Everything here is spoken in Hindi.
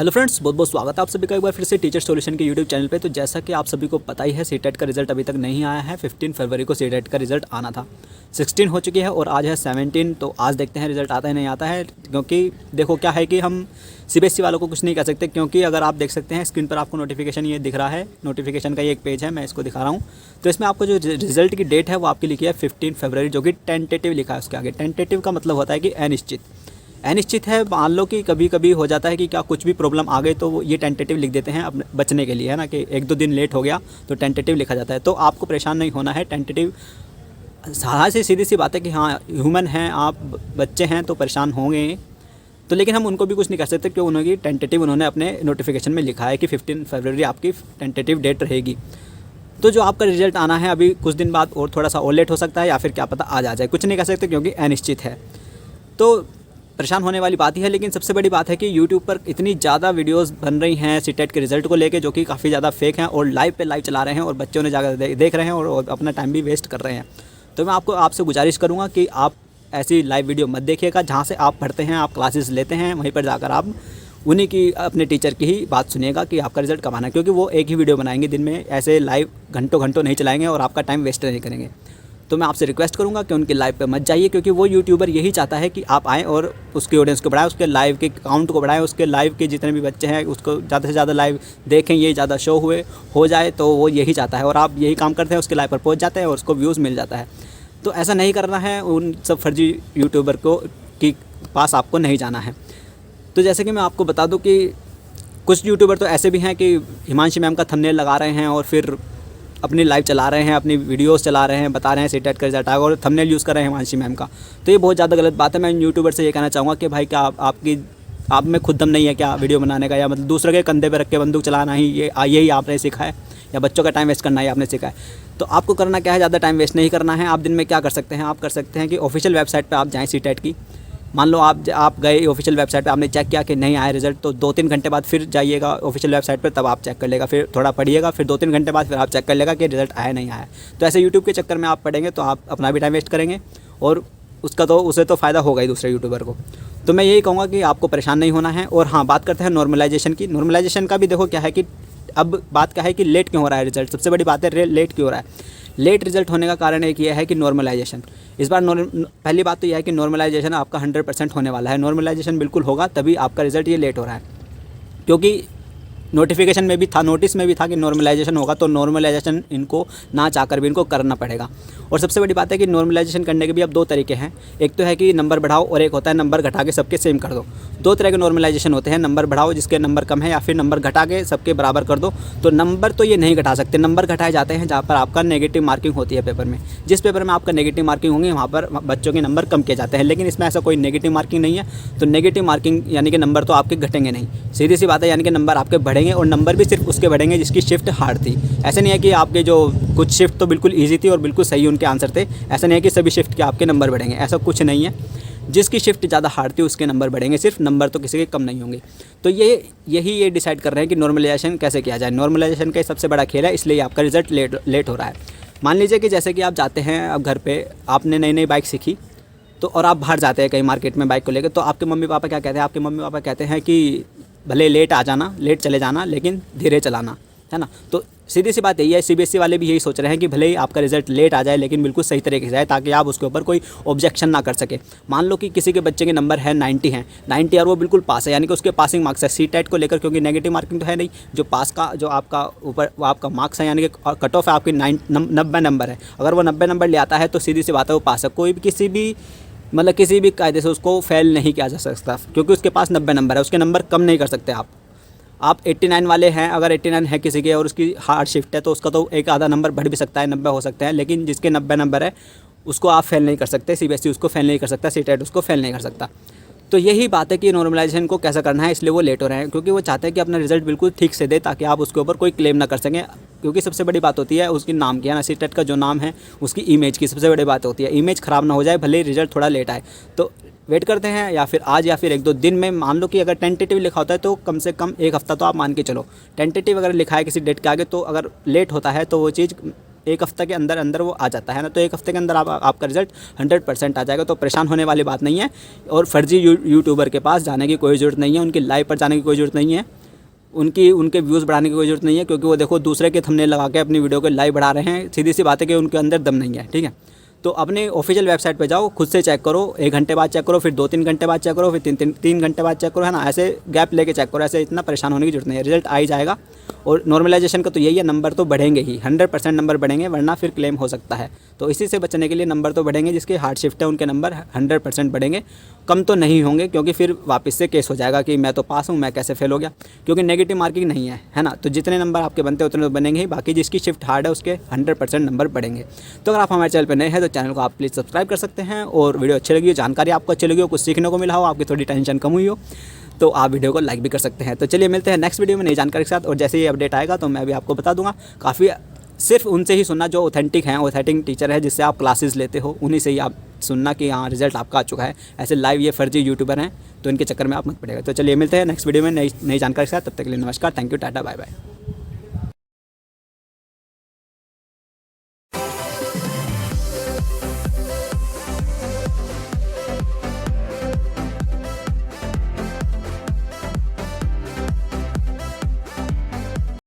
हेलो फ्रेंड्स, बहुत बहुत स्वागत है आप सभी का एक बार फिर से टीचर सॉल्यूशन के यूट्यूब चैनल पे। तो जैसा कि आप सभी को पता ही है, सीटेट का रिजल्ट अभी तक नहीं आया है। 15 फरवरी को सीटेट का रिजल्ट आना था, 16 हो चुकी है और आज है 17। तो आज देखते हैं रिजल्ट आता है नहीं आता है। क्योंकि देखो क्या है कि हम सीबीएसई वालों को कुछ नहीं कह सकते, क्योंकि अगर आप देख सकते हैं स्क्रीन पर आपको नोटिफिकेशन ये दिख रहा है। नोटिफिकेशन का ये एक पेज है, मैं इसको दिखा रहा हूँ। तो इसमें आपको जो रिजल्ट की डेट है वो आपकी लिखी है 15 फरवरी, जो कि टेंटेटिव लिखा है उसके आगे। टेंटेटिव का मतलब होता है कि अनिश्चित है। मान लो कि कभी कभी हो जाता है कि क्या कुछ भी प्रॉब्लम आ गई तो वो ये टेंटेटिव लिख देते हैं अपने बचने के लिए, है ना, कि एक दो दिन लेट हो गया तो टेंटेटिव लिखा जाता है। तो आपको परेशान नहीं होना है। टेंटेटिव हाँ से सीधी सी बात है कि हाँ, ह्यूमन हैं आप, बच्चे हैं तो परेशान होंगे। तो लेकिन हम उनको भी कुछ नहीं कर सकते, क्योंकि उन्होंने टेंटेटिव उन्होंने अपने नोटिफिकेशन में लिखा है कि 15 फरवरी आपकी टेंटेटिव डेट रहेगी। तो जो आपका रिजल्ट आना है अभी कुछ दिन बाद और थोड़ा सा और लेट हो सकता है, या फिर क्या पता आज आ जाए, कुछ नहीं कर सकते क्योंकि अनिश्चित है। तो परेशान होने वाली बात ही है। लेकिन सबसे बड़ी बात है कि YouTube पर इतनी ज़्यादा वीडियोस बन रही हैं सीटेट के रिज़ल्ट को लेके, जो कि काफ़ी ज़्यादा फेक हैं और लाइव चला रहे हैं और बच्चों ने जाकर देख रहे हैं और अपना टाइम भी वेस्ट कर रहे हैं। तो मैं आपसे गुजारिश करूँगा कि आप ऐसी लाइव वीडियो मत देखिएगा। जहाँ से आप पढ़ते हैं, आप क्लासेस लेते हैं, वहीं पर जाकर आप उन्हीं की, अपने टीचर की ही बात सुनिएगा कि आपका रिज़ल्ट कब आना है। क्योंकि वो एक ही वीडियो बनाएंगे दिन में, ऐसे लाइव घंटों नहीं चलाएँगे और आपका टाइम वेस्ट नहीं करेंगे। तो मैं आपसे रिक्वेस्ट करूंगा कि उनके लाइव पे मत जाइए, क्योंकि वो यूट्यूबर यही चाहता है कि आप आएँ और उसके ऑडियंस को बढ़ाएं, उसके लाइव के काउंट को बढ़ाएं, उसके लाइव के जितने भी बच्चे हैं उसको ज़्यादा से ज़्यादा लाइव देखें, ये ज़्यादा शो हो जाए। तो वो यही चाहता है और आप यही काम करते हैं, उसके लाइव पर पहुँच जाते हैं और उसको व्यूज़ मिल जाता है। तो ऐसा नहीं करना है, उन सब फर्जी यूट्यूबर के पास आपको नहीं जाना है। तो जैसे कि मैं आपको बता दूँ कि कुछ यूट्यूबर तो ऐसे भी हैं कि हिमांशी मैम का थंबनेल लगा रहे हैं और फिर अपनी लाइव चला रहे हैं, अपनी वीडियोस चला रहे हैं, बता रहे हैं सीटेट का रिजल्ट आएगा और थंबनेल यूज़ कर रहे हैं हिमांशी मैम का। तो ये बहुत ज़्यादा गलत बात है। मैं यूट्यूबर से ये कहना चाहूँगा कि भाई, क्या आप में खुद दम नहीं है क्या वीडियो बनाने का, या मतलब दूसरे के कंधे पर रख के बंदूक चलाना ही यही आपने सीखा है, या बच्चों का टाइम वेस्ट करना ही आपने सीखा है। तो आपको करना क्या है, ज़्यादा टाइम वेस्ट नहीं करना है। आप दिन में क्या कर सकते हैं, आप कर सकते हैं कि ऑफिशियल वेबसाइट पर आप जाएँ सीटेट की। मान लो आप गए ऑफिशियल वेबसाइट पे, आपने चेक किया कि नहीं आया रिजल्ट, तो 2-3 घंटे बाद फिर जाइएगा ऑफिशियल वेबसाइट पर, तब आप चेक कर लेगा, फिर थोड़ा पढ़िएगा, फिर 2-3 घंटे बाद फिर आप चेक कर लेगा कि रिजल्ट आया नहीं आया। तो ऐसे यूट्यूब के चक्कर में आप पढ़ेंगे तो आप अपना भी टाइम वेस्ट करेंगे और उसे तो फ़ायदा होगा ही दूसरे यूट्यूबर को। तो मैं यही कहूँगा कि आपको परेशान नहीं होना है। और हाँ, बात करते हैं नॉर्मलाइजेशन की। नॉर्मलाइजेशन का भी देखो क्या है कि अब बात क्या है कि लेट क्यों हो रहा है रिजल्ट। सबसे बड़ी बात है लेट क्यों हो रहा है। लेट रिजल्ट होने का कारण एक ये है कि नॉर्मलाइजेशन इस बार पहली बात तो यह है कि नॉर्मलाइजेशन आपका 100% होने वाला है। नॉर्मलाइजेशन बिल्कुल होगा, तभी आपका रिजल्ट ये लेट हो रहा है। क्योंकि नोटिफिकेशन में भी था, नोटिस में भी था कि नॉर्मलाइजेशन होगा, तो नॉर्मलाइजेशन इनको ना चाहकर भी इनको करना पड़ेगा। और सबसे बड़ी बात है कि नॉर्मलाइजेशन करने के भी अब 2 तरीके हैं। एक तो है कि नंबर बढ़ाओ और एक होता है नंबर घटा के सबके सेम कर दो। 2 तरह के नॉर्मलाइजेशन होते हैं, नंबर बढ़ाओ जिसके नंबर कम है, या फिर नंबर घटा के सबके बराबर कर दो। तो नंबर तो ये नहीं घटा सकते, नंबर घटाए जाते हैं जहाँ पर आपका नेगेटिव मार्किंग होती है पेपर में। जिस पेपर में आपका नेगेटिव मार्किंग होंगी वहाँ पर बच्चों के नंबर कम किए जाते हैं। लेकिन इसमें ऐसा कोई नेगेटिव मार्किंग नहीं है, तो नेगेटिव मार्किंग यानी कि नंबर तो आपके घटेंगे नहीं, सीधी सी बात है। यानी कि नंबर आपके बढ़ेंगे और नंबर भी सिर्फ उसके बढ़ेंगे जिसकी शिफ्ट हार्ड थी। ऐसे नहीं है कि आपके जो कुछ शिफ्ट तो बिल्कुल ईजी थी और बिल्कुल सही उनके आंसर थे। ऐसा नहीं है कि सभी शिफ्ट के आपके नंबर बढ़ेंगे, ऐसा कुछ नहीं है। जिसकी शिफ्ट ज़्यादा हार्ड थी उसके नंबर बढ़ेंगे, सिर्फ नंबर तो किसी के कम नहीं होंगे। तो ये डिसाइड कर रहे हैं कि नॉर्मलाइजेशन कैसे किया जाए। नॉर्मलाइजेशन का सबसे बड़ा खेल है, इसलिए आपका रिजल्ट लेट हो रहा है। मान लीजिए कि जैसे कि आप जाते हैं, अब घर पे आपने नई बाइक सीखी, तो और आप बाहर जाते हैं कहीं मार्केट में बाइक को लेकर, तो आपके मम्मी पापा क्या कहते हैं? आपके मम्मी पापा कहते हैं कि भले लेट आ जाना, लेट चले जाना, लेकिन धीरे चलाना, है ना। तो सीधी सी बात यही है, सीबीएसई वाले भी यही सोच रहे हैं कि भले ही आपका रिजल्ट लेट आ जाए लेकिन बिल्कुल सही तरीके से आए, ताकि आप उसके ऊपर कोई ऑब्जेक्शन ना कर सके। मान लो कि किसी के बच्चे के नंबर है 90 और वो बिल्कुल पास है, यानी कि उसके पासिंग मार्क्स है सीटेट को लेकर, क्योंकि नेगेटिव मार्किंग तो है नहीं। जो पास का जो आपका ऊपर वो आपका मार्क्स है, यानी कि कट ऑफ है आपकी 90 नंबर है। अगर वो 90 नंबर ले आता है तो सीधी सी बात है वो पास है। कोई भी किसी भी कायदे से उसको फेल नहीं किया जा सकता, क्योंकि उसके पास 90 नंबर है। उसके नंबर कम नहीं कर सकते आप 89 वाले हैं, अगर 89 है किसी के और उसकी हार्ड शिफ्ट है तो उसका तो एक आधा नंबर बढ़ भी सकता है, 90 हो सकते हैं। लेकिन जिसके 90 नंबर है उसको आप फेल नहीं कर सकते, सीबीएसई उसको फेल नहीं कर सकता, सीटेट उसको फेल नहीं कर सकता। तो यही बात है कि नॉर्मलाइजेशन को कैसा करना है, इसलिए वो लेट हो रहे हैं, क्योंकि वो चाहते हैं कि अपना रिजल्ट बिल्कुल ठीक से दे, ताकि आप उसके ऊपर कोई क्लेम ना कर सकें। क्योंकि सबसे बड़ी बात होती है उसकी नाम की, है ना, सीटेट का जो नाम है उसकी इमेज की सबसे बड़ी बात होती है। इमेज ख़राब ना हो जाए, भले रिजल्ट थोड़ा लेट आए। तो वेट करते हैं, या फिर आज या फिर 1-2 दिन में। मान लो कि अगर टेंटेटिव लिखा होता है तो कम से कम 1 हफ़्ता तो आप मान के चलो। टेंटेटिव अगर लिखा है किसी डेट के आगे, तो अगर लेट होता है तो वो चीज़ एक हफ्ते के अंदर अंदर वो आ जाता है ना, तो एक हफ्ते के अंदर आपका रिजल्ट 100% आ जाएगा। तो परेशान होने वाली बात नहीं है और फर्जी यूट्यूबर के पास जाने की कोई ज़रूरत नहीं है, उनकी लाइव पर जाने की कोई ज़रूरत नहीं है, उनके व्यूज़ बढ़ाने की कोई ज़रूरत नहीं है, क्योंकि वो देखो दूसरे के थंबनेल लगा के अपनी वीडियो को लाइव बढ़ा रहे हैं। सीधी सी बात है कि उनके अंदर दम नहीं है, ठीक है। तो अपने ऑफिशियल वेबसाइट पे जाओ, खुद से चेक करो, 1 घंटे बाद चेक करो, फिर 2-3 घंटे बाद चेक करो, फिर 3 घंटे बाद चेक करो, है ना। ऐसे गैप लेके चेक करो, ऐसे इतना परेशान होने की जरूरत नहीं है, रिजल्ट आ ही जाएगा। और नॉर्मलाइजेशन का तो यही है, नंबर तो बढ़ेंगे ही, 100% नंबर बढ़ेंगे, वरना फिर क्लेम हो सकता है। तो इसी से बचने के लिए नंबर तो बढ़ेंगे, जिसके हार्ड शिफ्ट है उनके नंबर 100% बढ़ेंगे, कम तो नहीं होंगे, क्योंकि फिर वापस से केस हो जाएगा कि मैं तो पास हूँ, मैं कैसे फेल हो गया, क्योंकि नेगेटिव मार्किंग नहीं है ना। तो जितने नंबर आपके बनते हैं उतने तो बनेंगे ही, बाकी जिसकी शिफ्ट हार्ड है उसके 100% नंबर बढ़ेंगे। तो अगर आप हमारे चैनल पर नए हैं तो चैनल को आप प्लीज़ सब्सक्राइब कर सकते हैं, और वीडियो अच्छी लगी हो, जानकारी आपको अच्छी लगी हो, कुछ सीखने को मिला हो, आपकी थोड़ी टेंशन कम हुई हो, तो आप वीडियो को लाइक भी कर सकते हैं। तो चलिए मिलते हैं नेक्स्ट वीडियो में नई जानकारी के साथ, और जैसे ही अपडेट आएगा तो मैं भी आपको बता दूंगा। काफ़ी सिर्फ उनसे ही सुनना जो ऑथेंटिक हैं, ऑथेंटिक टीचर है जिससे आप क्लासेस लेते हो, उन्हीं से ही आप सुनना कि हाँ रिजल्ट आपका आ चुका है। ऐसे लाइव ये फर्जी यूट्यूबर हैं, तो इनके चक्कर में आप मत पड़ेगा। तो चलिए मिलते हैं नेक्स्ट वीडियो में नई जानकारी के साथ, तब तक के लिए नमस्कार, thank you, tata, bye bye.